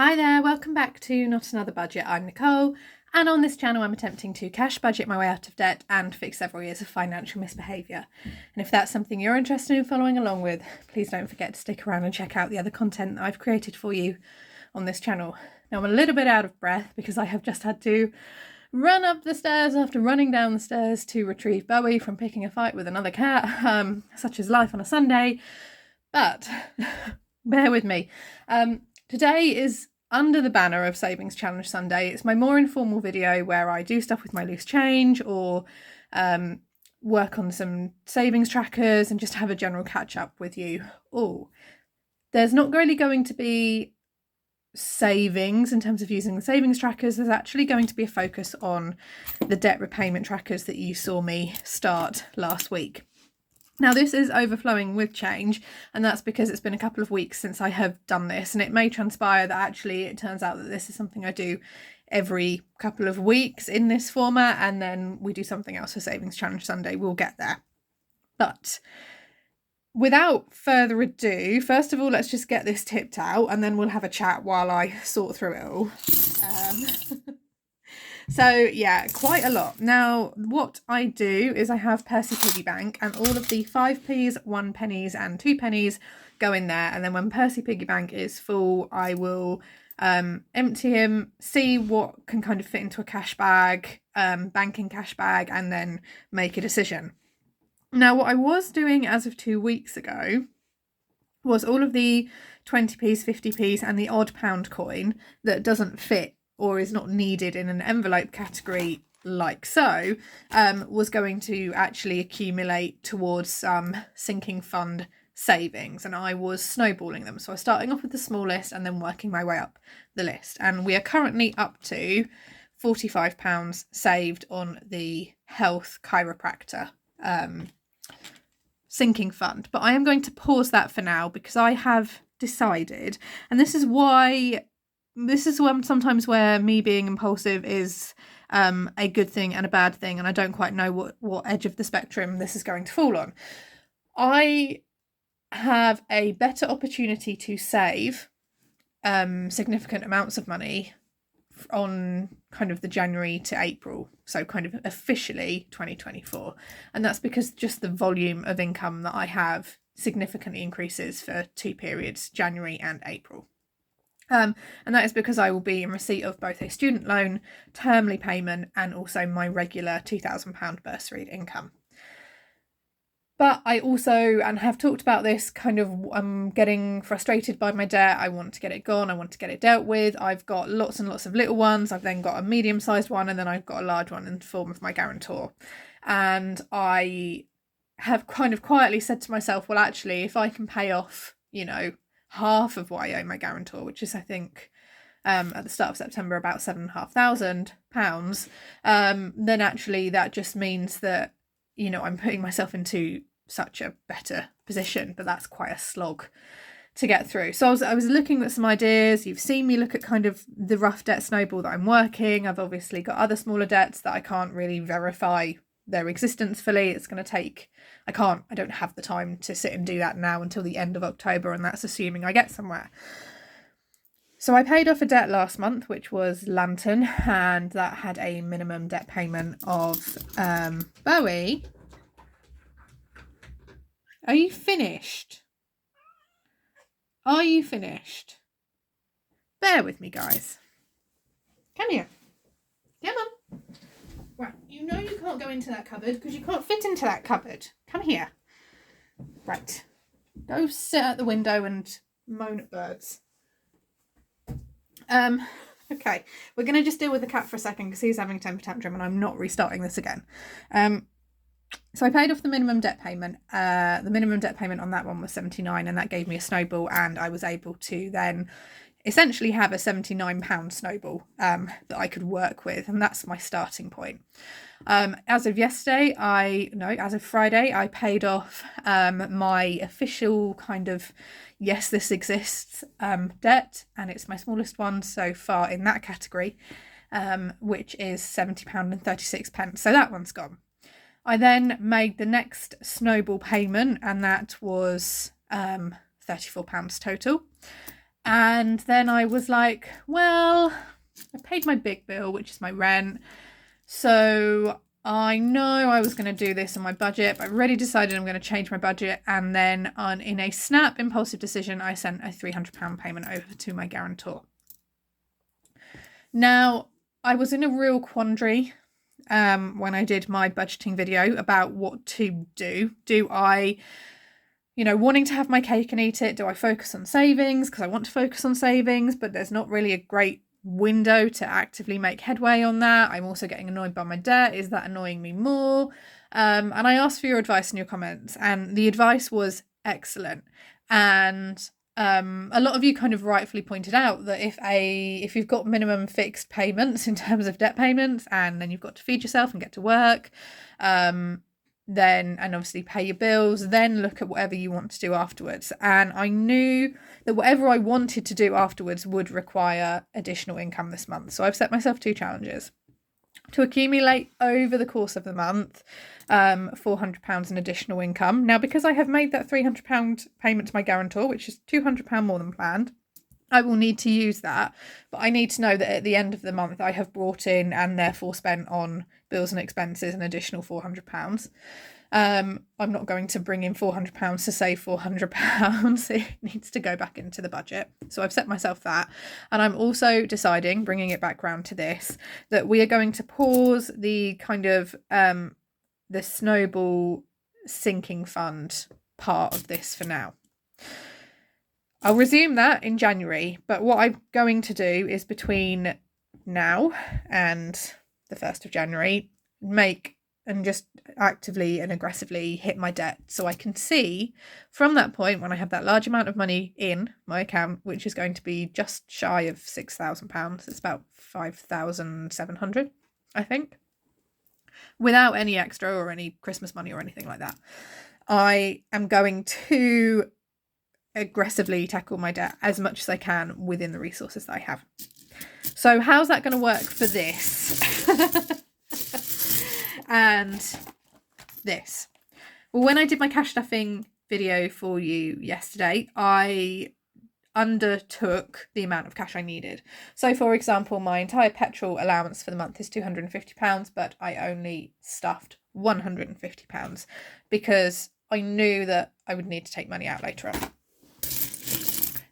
Hi there, welcome back to Not Another Budget. I'm Nicole, and on this channel I'm attempting to cash budget my way out of debt and fix several years of financial misbehaviour. And if that's something you're interested in following along with, please don't forget to stick around and check out the other content that I've created for you on this channel. Now I'm a little bit out of breath because I have just had to run up the stairs after running down the stairs to retrieve Bowie from picking a fight with another cat, such is life on a Sunday, but bear with me. Today is under the banner of Savings Challenge Sunday. It's my more informal video where I do stuff with my loose change or work on some savings trackers and just have a general catch up with you all. There's not really going to be savings in terms of using the savings trackers. There's actually going to be a focus on the debt repayment trackers that you saw me start last week. Now this is overflowing with change, and that's because it's been a couple of weeks since I have done this, and it may transpire that actually it turns out that this is something I do every couple of weeks in this format, and then we do something else for Savings Challenge Sunday. We'll get there. But without further ado, first of all, let's just get this tipped out, and then we'll have a chat while I sort through it all. So yeah, quite a lot. Now, what I do is I have Percy Piggy Bank, and all of the 5p's, 1pennies and 2pennies go in there. And then when Percy Piggy Bank is full, I will empty him, see what can kind of fit into a cash bag, banking cash bag, and then make a decision. Now, what I was doing as of 2 weeks ago was all of the 20p's, 50p's and the odd pound coin that doesn't fit or is not needed in an envelope category like so, was going to actually accumulate towards some sinking fund savings, and I was snowballing them. So I was starting off with the smallest and then working my way up the list, and we are currently up to £45 saved on the health chiropractor sinking fund. But I am going to pause that for now because I have decided, and this is sometimes where me being impulsive is a good thing and a bad thing, and I don't quite know what edge of the spectrum this is going to fall on. I have a better opportunity to save significant amounts of money on kind of the January to April, so kind of officially 2024, and that's because just the volume of income that I have significantly increases for 2 periods, January and April. And that is because I will be in receipt of both a student loan, termly payment, and also my regular £2,000 bursary income. But I also, and have talked about this, kind of I'm getting frustrated by my debt. I want to get it gone. I want to get it dealt with. I've got lots and lots of little ones. I've then got a medium-sized one, and then I've got a large one in the form of my guarantor. And I have kind of quietly said to myself, well, actually, if I can pay off, half of what I owe my guarantor, which is I think at the start of September about £7,500, then actually that just means that I'm putting myself into such a better position, but that's quite a slog to get through. So I was looking at some ideas. You've seen me look at kind of the rough debt snowball that I'm working. I've obviously got other smaller debts that I can't really verify their existence fully. It's going to take, I don't have the time to sit and do that now until the end of October, and that's assuming I get somewhere. So I paid off a debt last month, which was Lantern, and that had a minimum debt payment of Bowie. Are you finished? Are you finished? Bear with me, guys. Come here. Come on. Right, you can't go into that cupboard because you can't fit into that cupboard. Come here. Right. Go sit at the window and moan at birds. Okay, we're going to just deal with the cat for a second because he's having a temper tantrum and I'm not restarting this again. So I paid off the minimum debt payment. The minimum debt payment on that one was 79, and that gave me a snowball, and I was able to then essentially have a £79 snowball that I could work with, and that's my starting point. As of Friday, I paid off my official kind of yes, this exists debt, and it's my smallest one so far in that category, which is £70.36. So that one's gone. I then made the next snowball payment, and that was £34 total. And then I was like, well, I paid my big bill, which is my rent. So I know I was going to do this on my budget, but I already decided I'm going to change my budget. And then in a snap impulsive decision, I sent a £300 payment over to my guarantor. Now, I was in a real quandary when I did my budgeting video about what to do. Do I, wanting to have my cake and eat it, do I focus on savings? Because I want to focus on savings, but there's not really a great window to actively make headway on that. I'm also getting annoyed by my debt. Is that annoying me more? And I asked for your advice in your comments, and the advice was excellent. And a lot of you kind of rightfully pointed out that if you've got minimum fixed payments in terms of debt payments, and then you've got to feed yourself and get to work, then, and obviously pay your bills, then look at whatever you want to do afterwards. And I knew that whatever I wanted to do afterwards would require additional income this month. So I've set myself 2 challenges: to accumulate over the course of the month £400 in additional income. Now, because I have made that £300 payment to my guarantor, which is £200 more than planned, I will need to use that, but I need to know that at the end of the month I have brought in and therefore spent on bills and expenses an additional £400. I'm not going to bring in £400 to save £400. It needs to go back into the budget. So I've set myself that. And I'm also deciding, bringing it back round to this, that we are going to pause the kind of the Snowball sinking fund part of this for now. I'll resume that in January, but what I'm going to do is between now and the 1st of January, make and just actively and aggressively hit my debt, so I can see from that point, when I have that large amount of money in my account, which is going to be just shy of £6,000, it's about 5,700, I think, without any extra or any Christmas money or anything like that. I am going to aggressively tackle my debt as much as I can within the resources that I have. So how's that going to work for this? And this. Well, when I did my cash stuffing video for you yesterday, I undertook the amount of cash I needed. So for example, my entire petrol allowance for the month is £250, but I only stuffed £150 because I knew that I would need to take money out later on.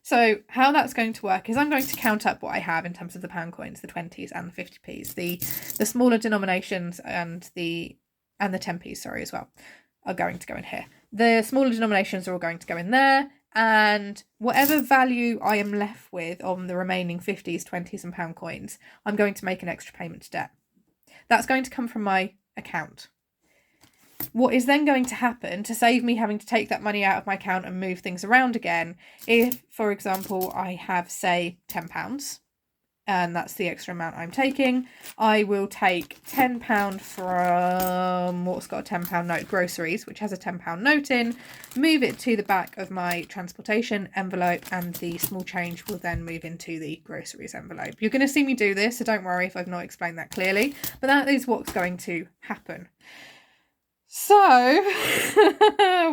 So how that's going to work is I'm going to count up what I have in terms of the pound coins, the 20s and the 50p's, the smaller denominations and the 10p's, sorry, as well, are going to go in here. The smaller denominations are all going to go in there, and whatever value I am left with on the remaining 50s, 20s and pound coins, I'm going to make an extra payment to debt. That's going to come from my account. What is then going to happen to save me having to take that money out of my account and move things around again, if, for example, I have, say, £10, and that's the extra amount I'm taking, I will take £10 from what's got a £10 note, groceries, which has a £10 note in, move it to the back of my transportation envelope, and the small change will then move into the groceries envelope. You're going to see me do this, so don't worry if I've not explained that clearly, but that is what's going to happen. So,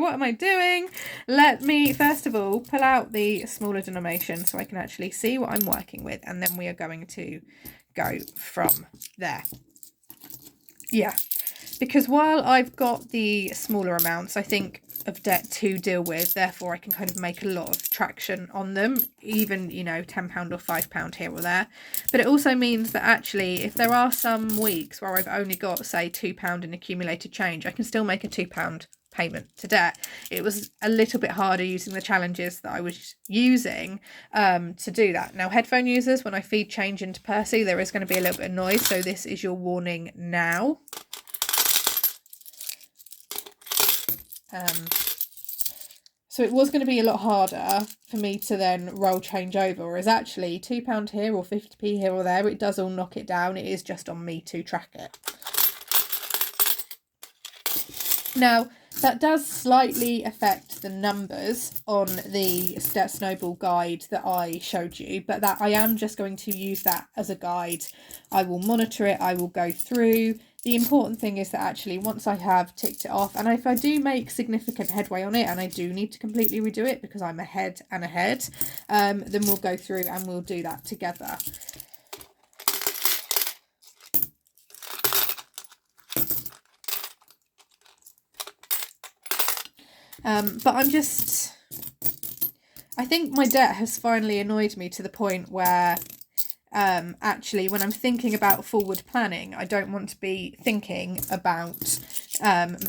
what am I doing? Let me, first of all, pull out the smaller denomination so I can actually see what I'm working with, and then we are going to go from there. Yeah, because while I've got the smaller amounts, I think, of debt to deal with, therefore I can kind of make a lot of traction on them, even, £10 or £5 here or there. But it also means that actually, if there are some weeks where I've only got, say, £2 in accumulated change, I can still make a £2 payment to debt. It was a little bit harder using the challenges that I was using to do that. Now, headphone users, when I feed change into Percy, there is going to be a little bit of noise, so this is your warning now. So it was going to be a lot harder for me to then roll change over, whereas actually £2 here or 50p here or there, it does all knock it down. It is just on me to track it. Now, that does slightly affect the numbers on the Snowball guide that I showed you, but that I am just going to use that as a guide. I will monitor it, I will go through the important thing is that actually once I have ticked it off, and if I do make significant headway on it and I do need to completely redo it because I'm ahead, then we'll go through and we'll do that together. But I think my debt has finally annoyed me to the point where actually when I'm thinking about forward planning, I don't want to be thinking about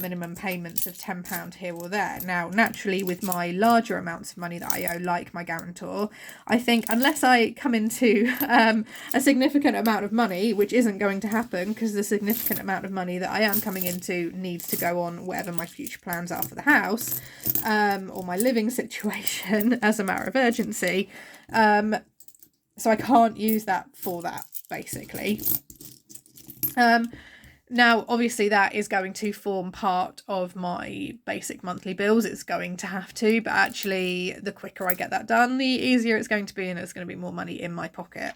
minimum payments of £10 here or there. Now, naturally, with my larger amounts of money that I owe, like my guarantor, I think unless I come into a significant amount of money, which isn't going to happen because the significant amount of money that I am coming into needs to go on whatever my future plans are for the house or my living situation as a matter of urgency. So I can't use that for that, basically. Now, obviously, that is going to form part of my basic monthly bills. It's going to have to, but actually, the quicker I get that done, the easier it's going to be, and it's going to be more money in my pocket.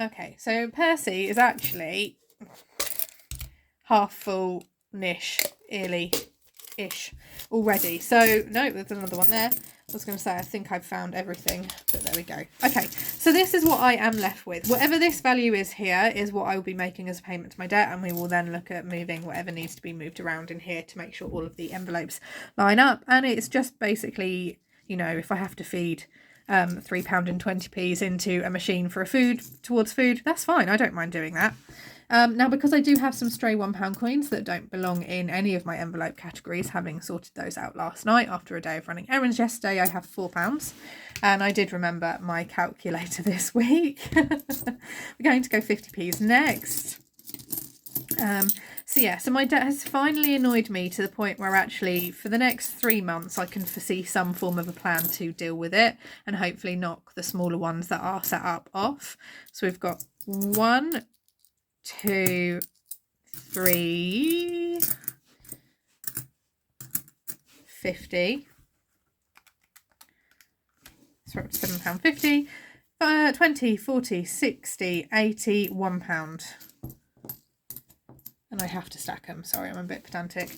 Okay, so Percy is actually half full-ish, early-ish already. So, no, there's another one there. I was going to say, I think I've found everything, but there we go. Okay, so this is what I am left with. Whatever this value is here is what I will be making as a payment to my debt, and we will then look at moving whatever needs to be moved around in here to make sure all of the envelopes line up. And it's just basically, you know, if I have to feed £3.20 into a machine for towards food, that's fine. I don't mind doing that. Now, because I do have some stray £1 coins that don't belong in any of my envelope categories, having sorted those out last night after a day of running errands yesterday, I have £4. And I did remember my calculator this week. We're going to go 50p's next. So my debt has finally annoyed me to the point where actually for the next 3 months I can foresee some form of a plan to deal with it and hopefully knock the smaller ones that are set up off. So we've got 1, 2, 3, 50. So we're up to £7.50. 20, 40, 60, 80, £1. And I have to stack them. Sorry, I'm a bit pedantic.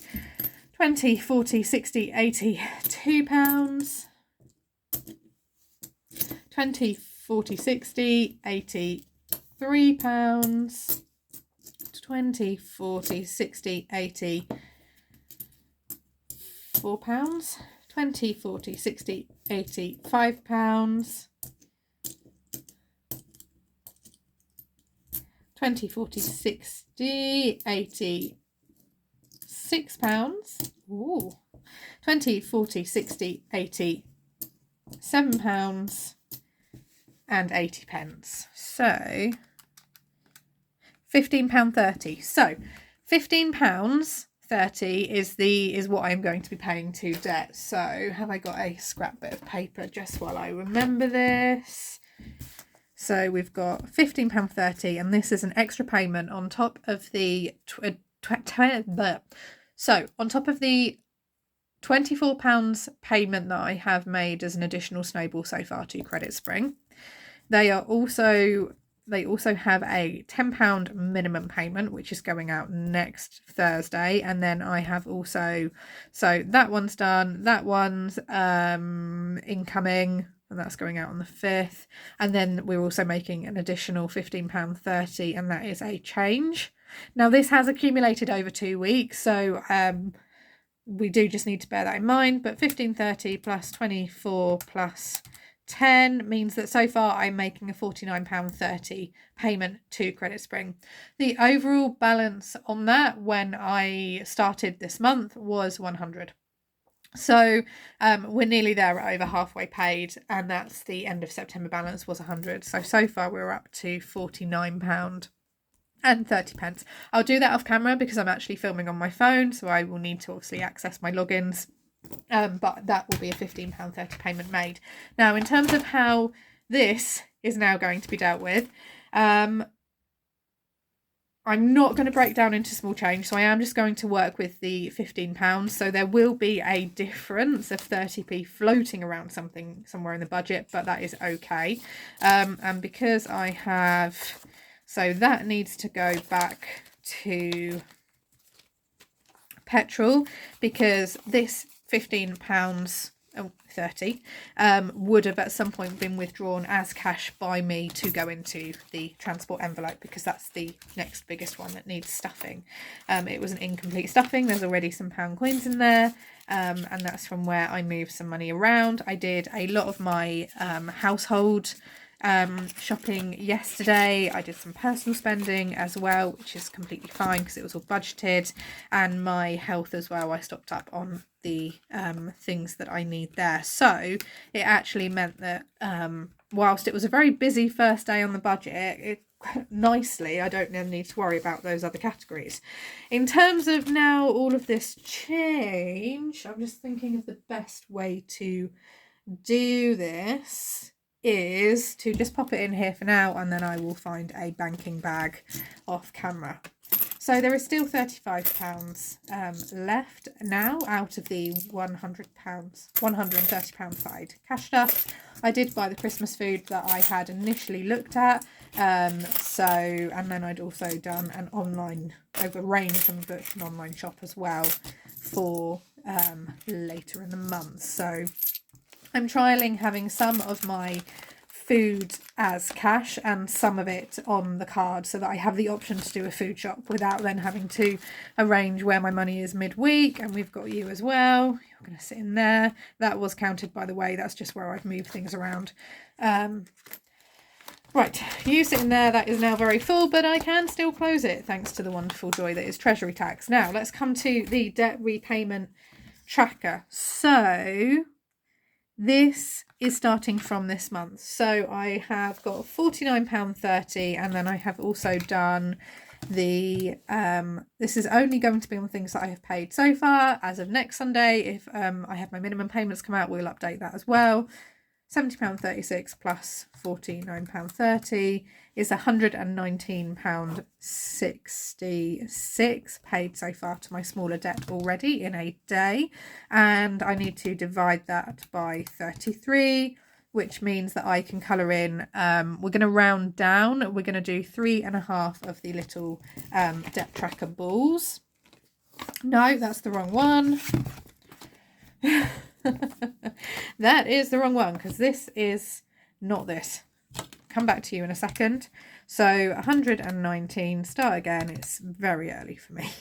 20, 40, 60, 80, £2. 20, 40, 60, 80, £3. 20, 40, 60, 80, £4. 20, 40, 60, 80, £5. 20, 40, 60, 80, £6. Ooh. 20, 40, 60, 80, £7 and 80 pence. So £15.30. So £15.30 is what I'm going to be paying to debt. So have I got a scrap bit of paper just while I remember this? So we've got £15.30, and this is an extra payment on top of the on top of the £24 payment that I have made as an additional Snowball so far to Credit Spring. They also have a £10 minimum payment, which is going out next Thursday. And then I have also, so that one's done, that one's incoming, and that's going out on the 5th. And then we're also making an additional £15.30, and that is a change. Now, this has accumulated over 2 weeks, so we do just need to bear that in mind. But £15.30 plus 24 plus 10 means that so far I'm making a £49.30 payment to Credit Spring. The overall balance on that when I started this month was £100. So we're nearly there at over halfway paid, and that's the end of September balance was £100. So far we're up to £49 and 30 pence. I'll do that off camera because I'm actually filming on my phone, so I will need to obviously access my logins But that will be a £15.30 payment made. Now, in terms of how this is now going to be dealt with, I'm not going to break down into small change, so I am just going to work with the £15. So there will be a difference of 30p floating around somewhere in the budget, but that is okay. And because I have, so that needs to go back to petrol, because this £15.30 would have at some point been withdrawn as cash by me to go into the transport envelope, because that's the next biggest one that needs stuffing. It was an incomplete stuffing. There's already some pound coins in there, and that's from where I moved some money around. I did a lot of my household shopping yesterday. I did some personal spending as well, which is completely fine because it was all budgeted, and my health as well. I stocked up on the things that I need there. So it actually meant that whilst it was a very busy first day on the budget, nicely, I don't then need to worry about those other categories. In terms of now all of this change, I'm just thinking of the best way to do this is to just pop it in here for now, and then I will find a banking bag off camera. So there is still £35 left now out of the £130 that I'd cashed up. I did buy the Christmas food that I had initially looked at, and then I'd also done I've arranged and booked an online shop as well for later in the month. So I'm trialling having some of my food as cash and some of it on the card, so that I have the option to do a food shop without then having to arrange where my money is midweek. And we've got you as well. You're going to sit in there. That was counted, by the way. That's just where I've moved things around. Right, you sit in there. That is now very full, but I can still close it thanks to the wonderful joy that is treasury tax. Now let's come to the debt repayment tracker. So this is starting from this month. So I have got £49.30, and then I have also done the this is only going to be on things that I have paid so far. As of next Sunday, if I have my minimum payments come out, we'll update that as well. £70.36 plus £49.30 is £119.66 paid so far to my smaller debt already in a day, and I need to divide that by 33, which means that I can colour in, we're going to round down, we're going to do 3.5 of the little debt tracker balls. No, that's the wrong one. That is the wrong one, because this is not this. Come back to you in a second. So 119, start again, it's very early for me.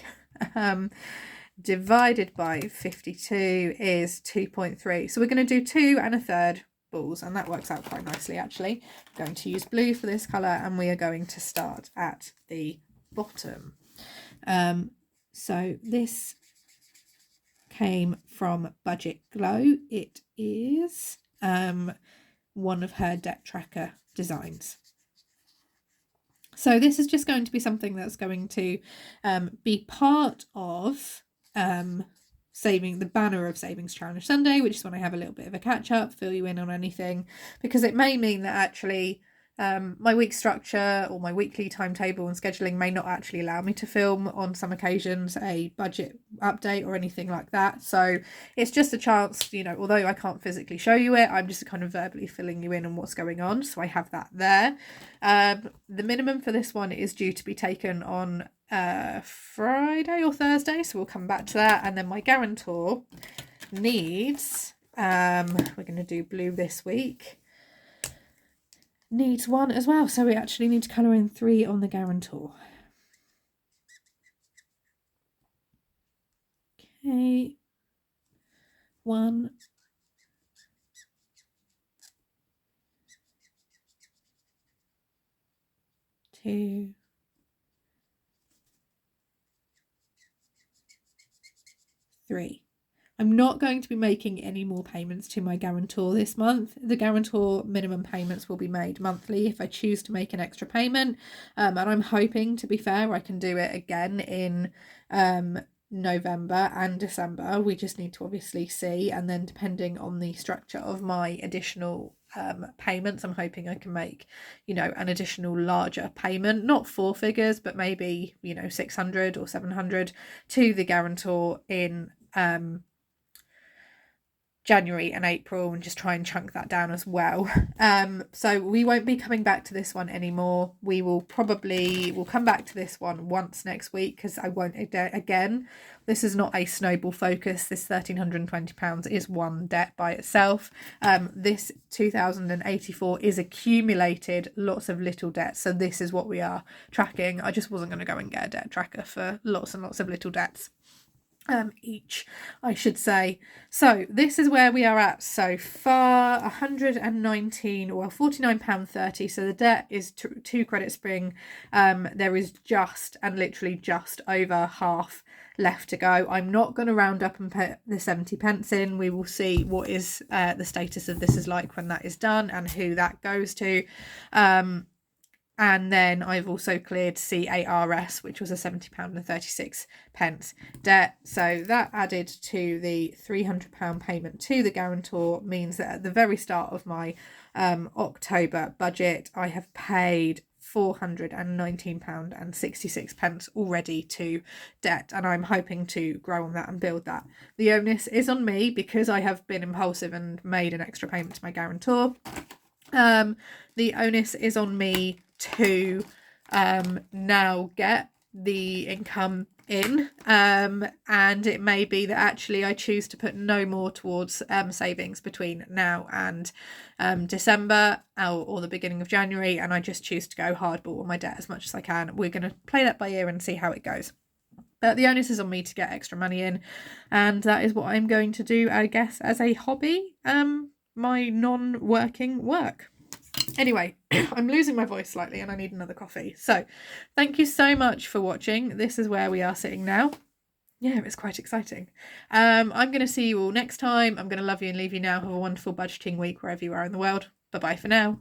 Divided by 52 is 2.3. So we're going to do 2 1/3 balls, and that works out quite nicely actually. I'm going to use blue for this colour, and we are going to start at the bottom. So this came from Budget Glow. It is one of her debt tracker designs. So this is just going to be something that's going to be part of the banner of Savings Challenge Sunday, which is when I have a little bit of a catch up, fill you in on anything, because it may mean that actually my week structure or my weekly timetable and scheduling may not actually allow me to film on some occasions a budget update or anything like that. So it's just a chance, although I can't physically show you it, I'm just kind of verbally filling you in on what's going on. So I have that there. The minimum for this one is due to be taken on Friday or Thursday, so we'll come back to that. And then my guarantor needs, we're going to do blue this week, needs 1 as well, so we actually need to colour in 3 on the guarantor. Okay, 1, 2, 3. I'm not going to be making any more payments to my guarantor this month. The guarantor minimum payments will be made monthly if I choose to make an extra payment. And I'm hoping, to be fair, I can do it again in November and December. We just need to obviously see, and then depending on the structure of my additional payments, I'm hoping I can make, you know, an additional larger payment, not 4 figures, but maybe, you know, 600 or 700 to the guarantor in January and April, and just try and chunk that down as well. So we won't be coming back to this one anymore. We'll come back to this one once next week, because I won't again. This is not a Snowball focus. This £1,320 is one debt by itself. This 2,084 is accumulated lots of little debts. So this is what we are tracking. I just wasn't going to go and get a debt tracker for lots and lots of little debts. Each, I should say. So this is where we are at so far. 119, well, £49.30. So the debt is to Credit Spring. There is just and literally just over half left to go. I'm not going to round up and put the 70 pence in. We will see what is the status of this is like when that is done and who that goes to. And then I've also cleared CARS, which was a £70.36 debt. So that added to the £300 payment to the guarantor means that at the very start of my October budget, I have paid £419.66 already to debt, and I'm hoping to grow on that and build that. The onus is on me because I have been impulsive and made an extra payment to my guarantor. The onus is on me to now get the income in, and it may be that actually I choose to put no more towards savings between now and December or the beginning of January, and I just choose to go hardball on my debt as much as I can. We're going to play that by ear and see how it goes. But the onus is on me to get extra money in, and that is what I'm going to do, I guess, as a hobby, my non-working work. Anyway, I'm losing my voice slightly and I need another coffee. So thank you so much for watching. This is where we are sitting now. Yeah, it's quite exciting. I'm going to see you all next time. I'm going to love you and leave you now. Have a wonderful budgeting week wherever you are in the world. Bye-bye for now.